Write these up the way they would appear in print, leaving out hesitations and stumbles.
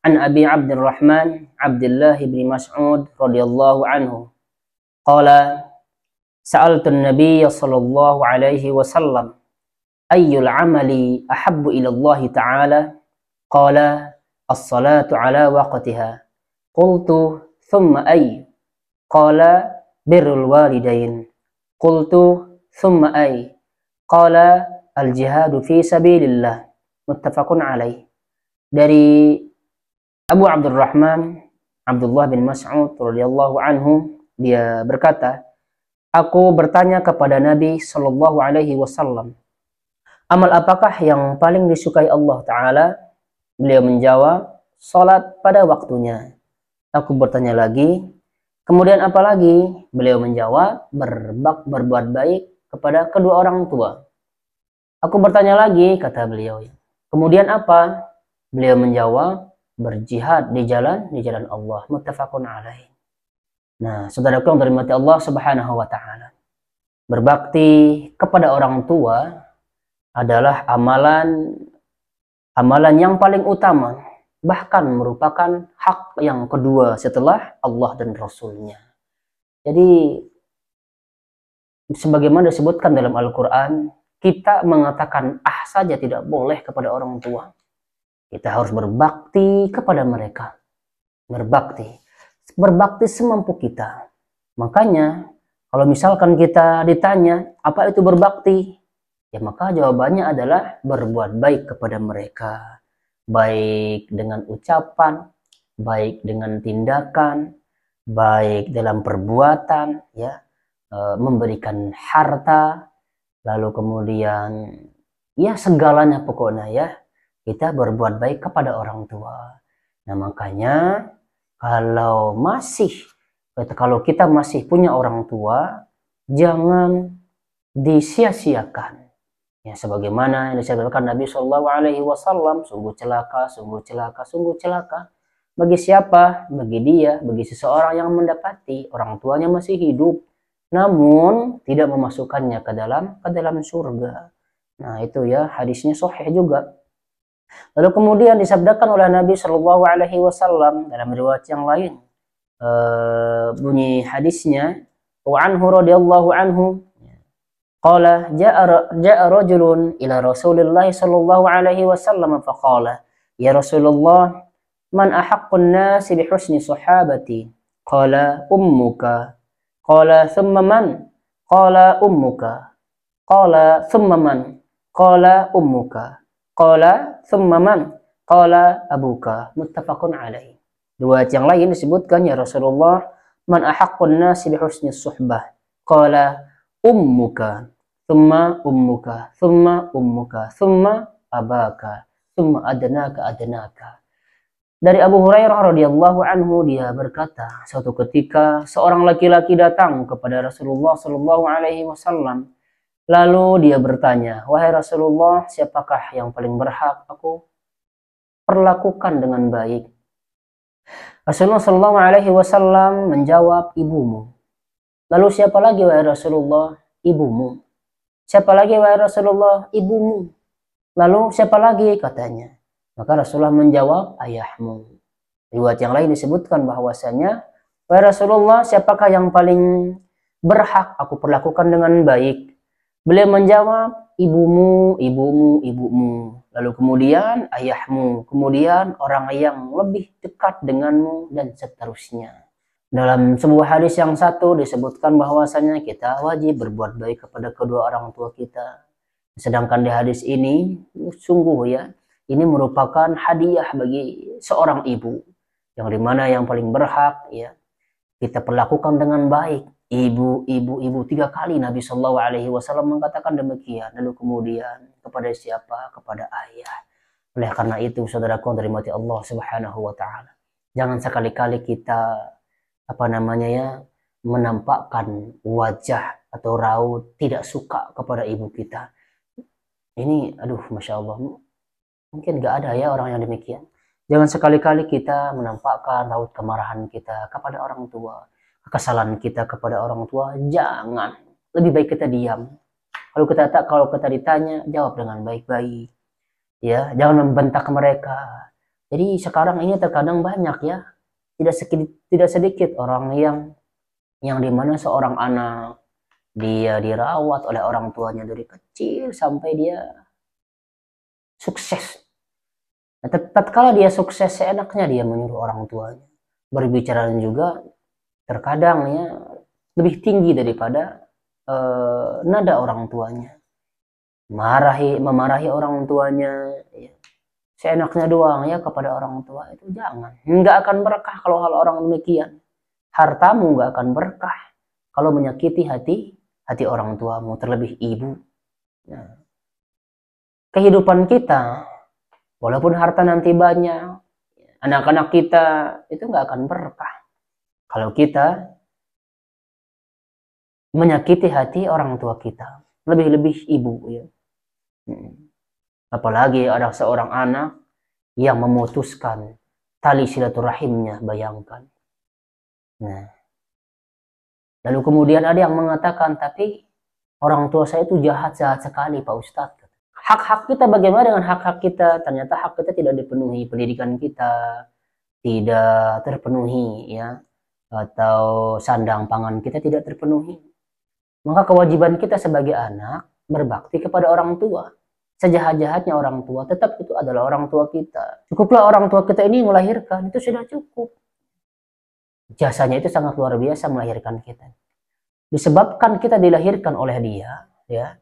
An Abi Abdurrahman Abdullah bin Mas'ud radhiyallahu anhu qala sa'altu an-nabiy sallallahu alaihi wasallam ayyul amali ahabbu ila Allah ta'ala qala as-salatu ala waqtiha qultu thumma ay qala birrul walidain qultu thumma ay qala al-jihadu fi sabilillah muttafaqun alaih. Dari Abu Abdurrahman Abdullah bin Mas'ud radhiyallahu anhu, dia berkata, aku bertanya kepada Nabi sallallahu alaihi wasallam, amal apakah yang paling disukai Allah Ta'ala? Beliau menjawab, salat pada waktunya. Aku bertanya lagi, kemudian apa lagi? Beliau menjawab, berbuat baik kepada kedua orang tua. Aku bertanya lagi, kata beliau, kemudian apa? Beliau menjawab, berjihad di jalan Allah. Muttafaqun alaih. Nah, saudaraku yang dirahmati Allah Subhanahu wa taala, berbakti kepada orang tua adalah amalan yang paling utama, bahkan merupakan hak yang kedua setelah Allah dan Rasulnya. Jadi sebagaimana disebutkan dalam Al-Quran, kita mengatakan saja tidak boleh kepada orang tua. Kita harus berbakti kepada mereka. Berbakti semampu kita. Makanya kalau misalkan kita ditanya apa itu berbakti, ya maka jawabannya adalah berbuat baik kepada mereka. Baik dengan ucapan, baik dengan tindakan, baik dalam perbuatan, ya, memberikan harta, lalu kemudian ya segalanya pokoknya, ya, kita berbuat baik kepada orang tua. Nah, makanya kalau kita masih punya orang tua, jangan disia-siakan. Ya, sebagaimana yang disabdakan Nabi Shallallahu Alaihi Wasallam, sungguh celaka, sungguh celaka, sungguh celaka. Bagi siapa? Bagi bagi seseorang yang mendapati orang tuanya masih hidup, namun tidak memasukkannya ke dalam surga. Nah, itu ya, hadisnya sahih juga. Lalu kemudian disabdakan oleh Nabi Shallallahu Alaihi Wasallam dalam riwayat yang lain, bunyi hadisnya, wa anhu radhiyallahu anhu, qala ja'a rajulun ila Rasulillah Shallallahu Alaihi Wasallam faqala, ya Rasulullah, man ahaqqun nasi bi husni sahabati? Qala ummuka. Qala thumma man? Qala ummuka. Qala thumma man? Qala ummuka. Qala thumma man? Qala abuka. Muttafaqun alaih. Riwayat yang lain disebutkan, ya Rasulullah, man ahaqqun nasi bi husni suhbah? Qala ummuka, thumma ummuka, thumma ummuka, thumma abaka, thumma adnaka. Dari Abu Hurairah radhiyallahu anhu, dia berkata, suatu ketika seorang laki-laki datang kepada Rasulullah sallallahu alaihi wasallam. Lalu dia bertanya, wahai Rasulullah, siapakah yang paling berhak aku perlakukan dengan baik? Rasulullah sallallahu alaihi wasallam menjawab, ibumu. Lalu siapa lagi wahai Rasulullah? Ibumu. Siapa lagi wahai Rasulullah? Ibumu. Lalu siapa lagi? Katanya. Maka Rasulullah menjawab, ayahmu. Riwayat yang lain disebutkan bahwasanya, wahai Rasulullah, siapakah yang paling berhak aku perlakukan dengan baik? Beliau menjawab, ibumu, ibumu, ibumu. Lalu kemudian ayahmu, kemudian orang yang lebih dekat denganmu, dan seterusnya. Dalam sebuah hadis yang satu disebutkan bahwasanya kita wajib berbuat baik kepada kedua orang tua kita. Sedangkan di hadis ini, sungguh ya, ini merupakan hadiah bagi seorang ibu, yang dimana yang paling berhak ya kita perlakukan dengan baik. Ibu, 3 kali Nabi Shallallahu Alaihi Wasallam mengatakan demikian. Lalu kemudian kepada siapa? Kepada ayah. Oleh karena itu, saudaraku yang dirahmati Allah Subhanahu Wa Taala, jangan sekali-kali kita menampakkan wajah atau raut tidak suka kepada ibu kita. Ini, masya Allah, mungkin gak ada ya orang yang demikian. Jangan sekali-kali kita menampakkan raut kemarahan kita kepada orang tua, kekesalan kita kepada orang tua. Jangan. Lebih baik kita diam. Kalau kita ditanya, jawab dengan baik-baik. Ya, jangan membentak mereka. Jadi sekarang ini terkadang banyak ya, tidak sedikit orang yang dimana seorang anak dia dirawat oleh orang tuanya dari kecil sampai dia sukses. Nah, tatkala dia sukses seenaknya dia menyuruh orang tuanya. Berbicara juga terkadang ya lebih tinggi daripada nada orang tuanya. Memarahi orang tuanya, ya. Seenaknya doang ya kepada orang tua itu jangan. Nggak akan berkah kalau hal orang demikian. Hartamu nggak akan berkah kalau menyakiti hati orang tuamu, terlebih ibu. Nah, kehidupan kita, walaupun harta nanti banyak, anak-anak kita itu nggak akan berkah kalau kita menyakiti hati orang tua kita, lebih-lebih ibu ya. Apalagi ada seorang anak yang memutuskan tali silaturahimnya, bayangkan. Nah, lalu kemudian ada yang mengatakan, tapi orang tua saya itu jahat-jahat sekali Pak Ustadz. Hak-hak kita bagaimana dengan hak-hak kita? Ternyata hak kita tidak dipenuhi, pendidikan kita tidak terpenuhi ya, atau sandang pangan kita tidak terpenuhi. Maka kewajiban kita sebagai anak berbakti kepada orang tua. Sejahat-jahatnya orang tua, tetap itu adalah orang tua kita. Cukuplah orang tua kita ini melahirkan, itu sudah cukup. Jasanya itu sangat luar biasa melahirkan kita. Disebabkan kita dilahirkan oleh dia, ya,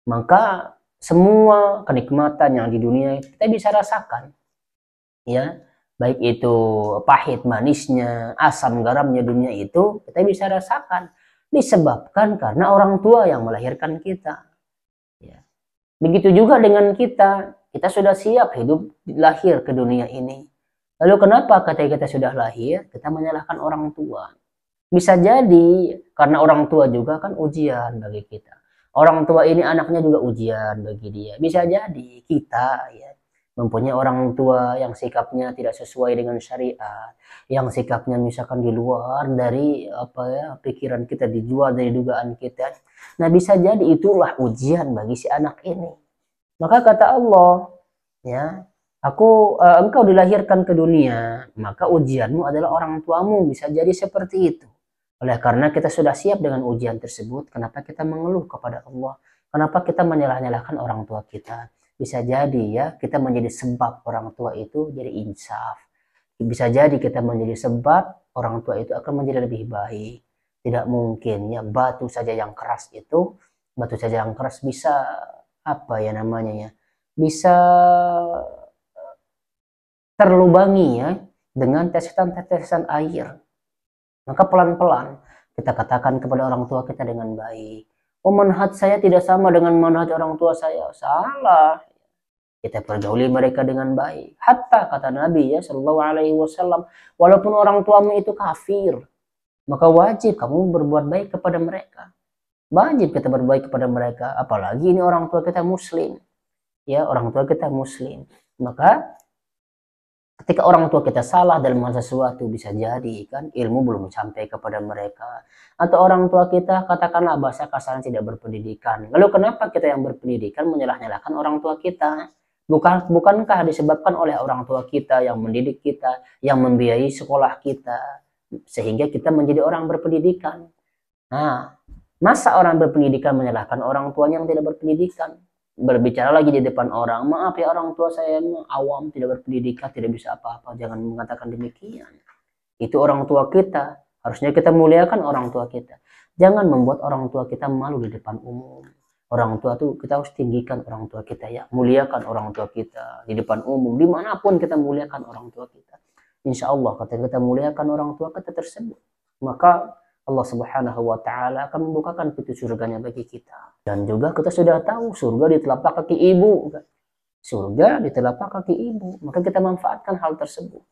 maka semua kenikmatan yang di dunia kita bisa rasakan, ya, baik itu pahit manisnya, asam garamnya dunia itu kita bisa rasakan. Disebabkan karena orang tua yang melahirkan kita. Ya. Begitu juga dengan kita sudah siap hidup lahir ke dunia ini. Lalu kenapa ketika kita sudah lahir, kita menyalahkan orang tua? Bisa jadi karena orang tua juga kan ujian bagi kita. Orang tua ini anaknya juga ujian bagi dia. Bisa jadi kita ya mempunyai orang tua yang sikapnya tidak sesuai dengan syariat, yang sikapnya misalkan di luar dari pikiran kita, di luar dari dugaan kita. Nah, bisa jadi itulah ujian bagi si anak ini. Maka kata Allah, ya, engkau dilahirkan ke dunia, maka ujianmu adalah orang tuamu. Bisa jadi seperti itu. Oleh karena kita sudah siap dengan ujian tersebut, kenapa kita mengeluh kepada Allah? Kenapa kita menyalah-nyalahkan orang tua kita? Bisa jadi ya kita menjadi sebab orang tua itu jadi insaf. Bisa jadi kita menjadi sebab orang tua itu akan menjadi lebih baik. Tidak mungkin ya batu saja yang keras bisa bisa terlubangi ya dengan tetesan air. Maka pelan-pelan kita katakan kepada orang tua kita dengan baik. Oh, manhaj saya tidak sama dengan manhaj orang tua saya. Salah. Kita pergauli mereka dengan baik. Hatta kata Nabi ya Shallallahu Alaihi Wasallam, walaupun orang tuamu itu kafir, maka wajib kamu berbuat baik kepada mereka. Wajib kita berbaik kepada mereka. Apalagi ini orang tua kita Muslim, ya orang tua kita Muslim. Maka ketika orang tua kita salah dalam hal sesuatu, bisa jadi kan ilmu belum sampai kepada mereka. Atau orang tua kita katakanlah bahasa kasar tidak berpendidikan. Lalu kenapa kita yang berpendidikan menyalah-nyalahkan orang tua kita? Bukankah disebabkan oleh orang tua kita yang mendidik kita, yang membiayai sekolah kita, sehingga kita menjadi orang berpendidikan? Nah, masa orang berpendidikan menyalahkan orang tua yang tidak berpendidikan? Berbicara lagi di depan orang, maaf ya orang tua saya awam, tidak berpendidikan, tidak bisa apa-apa. Jangan mengatakan demikian. Itu orang tua kita. Harusnya kita muliakan orang tua kita. Jangan membuat orang tua kita malu di depan umum. Orang tua tuh kita harus tinggikan orang tua kita ya. Muliakan orang tua kita di depan umum. Dimanapun kita muliakan orang tua kita. Insya Allah ketika kita muliakan orang tua kita tersebut, maka Allah Subhanahu wa Ta'ala akan membukakan pintu surganya bagi kita. Dan juga kita sudah tahu surga di telapak kaki ibu. Surga di telapak kaki ibu. Maka kita manfaatkan hal tersebut.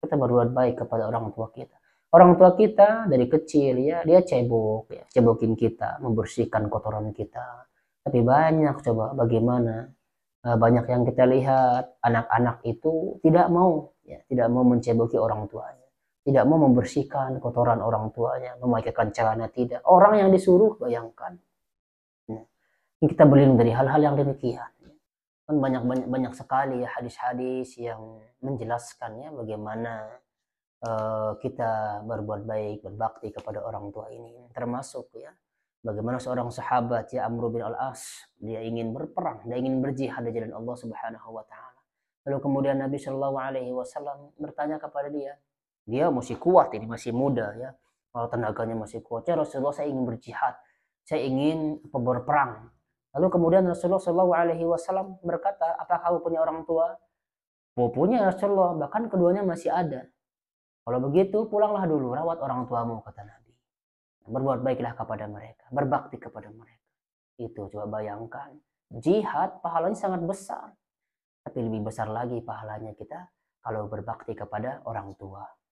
Kita berbuat baik kepada orang tua kita. Orang tua kita dari kecil ya dia cebokin kita, membersihkan kotoran kita. Tapi banyak coba bagaimana banyak yang kita lihat anak-anak itu tidak mau menceboki orang tuanya, tidak mau membersihkan kotoran orang tuanya, memakaikan celana tidak. Orang yang disuruh, bayangkan. Nah, kita berlindung dari hal-hal yang demikian. Kan banyak sekali ya hadis-hadis yang menjelaskan ya bagaimana kita berbuat baik, berbakti kepada orang tua ini. Termasuk ya bagaimana seorang sahabat ya Amr bin Al-As, dia ingin berperang, dia ingin berjihad di jalan Allah Subhanahu wa taala. Lalu kemudian Nabi Shallallahu alaihi wasallam bertanya kepada dia. Dia masih kuat, ini masih muda ya. Kalau tenaganya masih kuat, ya Rasulullah, saya ingin berjihad. Saya ingin berperang. Lalu kemudian Rasulullah Shallallahu alaihi wasallam berkata, "Apakah kamu punya orang tua?" "Oh, punya Rasulullah, bahkan keduanya masih ada." "Kalau begitu pulanglah dulu, rawat orang tuamu," kata Nabi. Berbuat baiklah kepada mereka, berbakti kepada mereka. Itu coba bayangkan. Jihad pahalanya sangat besar. Tapi lebih besar lagi pahalanya kita kalau berbakti kepada orang tua.